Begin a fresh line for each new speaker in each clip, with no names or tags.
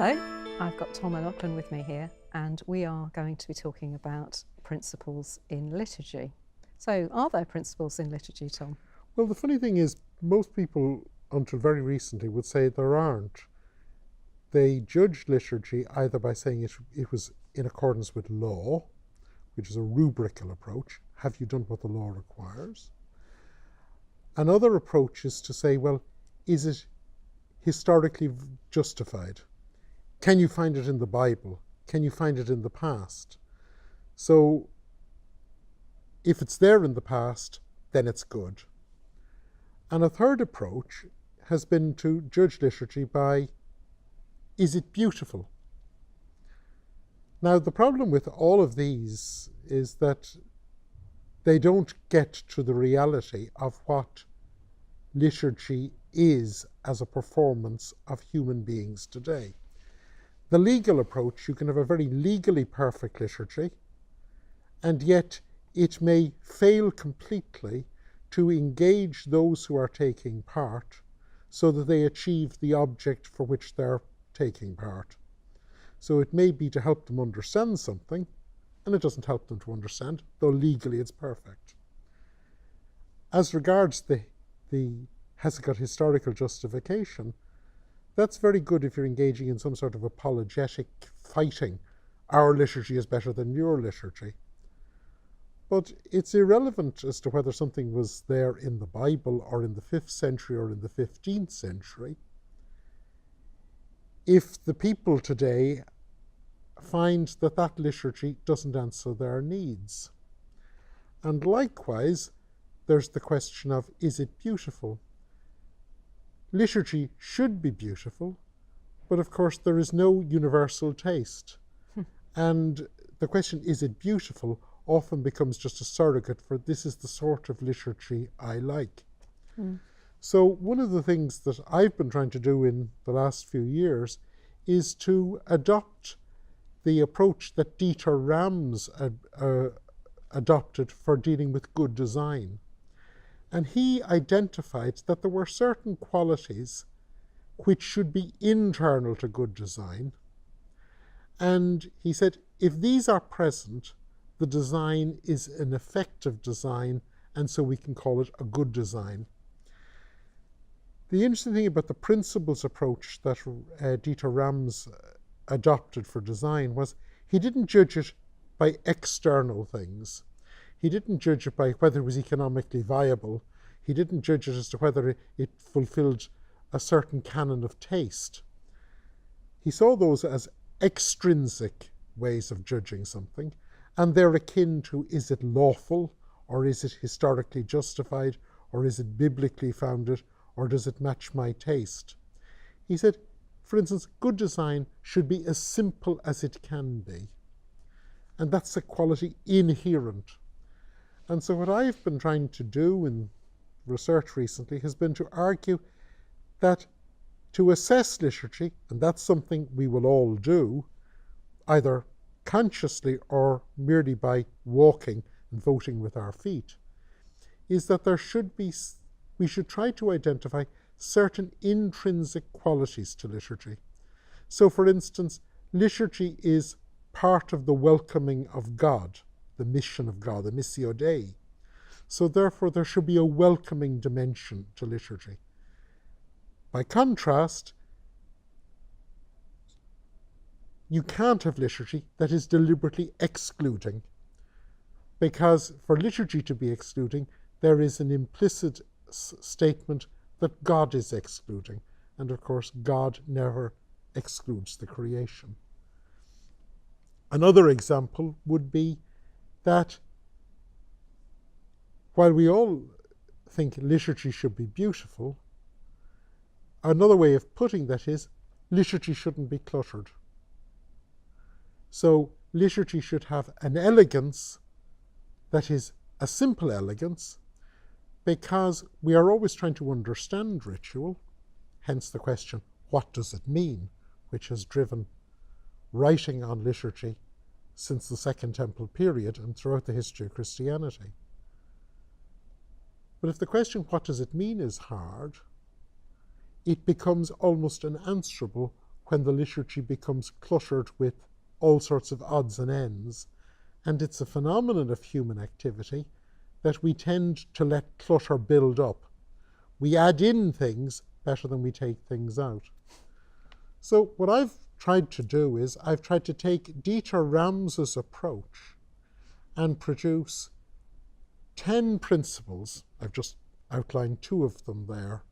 Hello, I've got Tom O'Loughlin with me here, and we are going to be talking about principles in liturgy. So, are there principles in liturgy, Tom?
Well, the funny thing is, most people, until very recently, would say there aren't. They judge liturgy either by saying it was in accordance with law, which is a rubrical approach. Have you done what the law requires? Another approach is to say, well, is it historically justified? Can you find it in the Bible? Can you find it in the past? So if it's there in the past, then it's good. And a third approach has been to judge liturgy by, is it beautiful? Now, the problem with all of these is that they don't get to the reality of what liturgy is as a performance of human beings today. The legal approach, you can have a very legally perfect liturgy, and yet it may fail completely to engage those who are taking part so that they achieve the object for which they're taking part. So it may be to help them understand something, and it doesn't help them to understand, though legally it's perfect. As regards the has it got historical justification, that's very good if you're engaging in some sort of apologetic fighting. Our liturgy is better than your liturgy. But it's irrelevant as to whether something was there in the Bible or in the 5th century or in the 15th century. If the people today find that that liturgy doesn't answer their needs. And likewise, there's the question of, is it beautiful? Liturgy should be beautiful, but of course there is no universal taste. And the question, is it beautiful, often becomes just a surrogate for this is the sort of liturgy I like. So one of the things that I've been trying to do in the last few years is to adopt the approach that Dieter Rams adopted for dealing with good design. And he identified that there were certain qualities which should be internal to good design. And he said, if these are present, the design is an effective design, and so we can call it a good design. The interesting thing about the principles approach that Dieter Rams adopted for design was he didn't judge it by external things. He didn't judge it by whether it was economically viable. He didn't judge it as to whether it fulfilled a certain canon of taste. He saw those as extrinsic ways of judging something, and they're akin to, is it lawful, or is it historically justified, or is it biblically founded, or does it match my taste? He said, for instance, good design should be as simple as it can be. And that's a quality inherent. And so what I've been trying to do in research recently has been to argue that to assess liturgy, and that's something we will all do, either consciously or merely by walking and voting with our feet, is that we should try to identify certain intrinsic qualities to liturgy. So for instance, liturgy is part of the welcoming of God, the mission of God, the missio Dei. So therefore there should be a welcoming dimension to liturgy. By contrast, you can't have liturgy that is deliberately excluding, because for liturgy to be excluding, there is an implicit statement that God is excluding, and of course God never excludes the creation. Another example would be that while we all think liturgy should be beautiful, another way of putting that is liturgy shouldn't be cluttered. So liturgy should have an elegance that is a simple elegance, because we are always trying to understand ritual, hence the question, what does it mean, which has driven writing on liturgy since the Second Temple period and throughout the history of Christianity. But if the question, what does it mean, is hard, it becomes almost unanswerable when the liturgy becomes cluttered with all sorts of odds and ends. And it's a phenomenon of human activity that we tend to let clutter build up. We add in things better than we take things out. So what I've tried to do is I've tried to take Dieter Rams's approach and produce 10 principles. I've just outlined 2 of them there.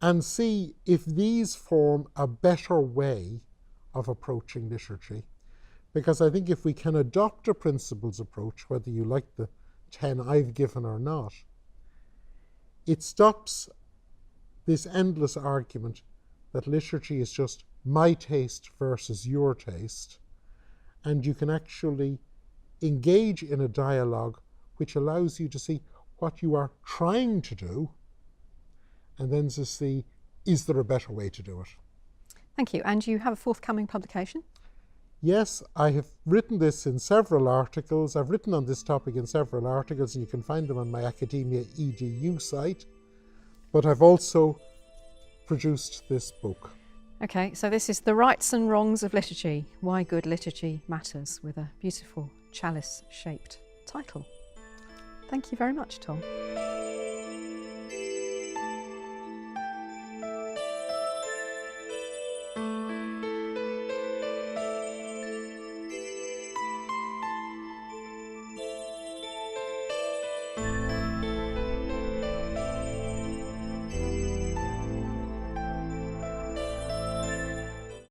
And see if these form a better way of approaching liturgy. Because I think if we can adopt a principles approach, whether you like the 10 I've given or not, it stops this endless argument that liturgy is just my taste versus your taste, and you can actually engage in a dialogue which allows you to see what you are trying to do, and then to see, is there a better way to do it?
Thank you. And you have a forthcoming publication?
Yes, I have written this in several articles. I've written on this topic in several articles, and you can find them on my Academia EDU site. But I've also produced this book.
Okay, so this is The Rights and Wrongs of Liturgy, Why Good Liturgy Matters, with a beautiful chalice-shaped title. Thank you very much, Tom.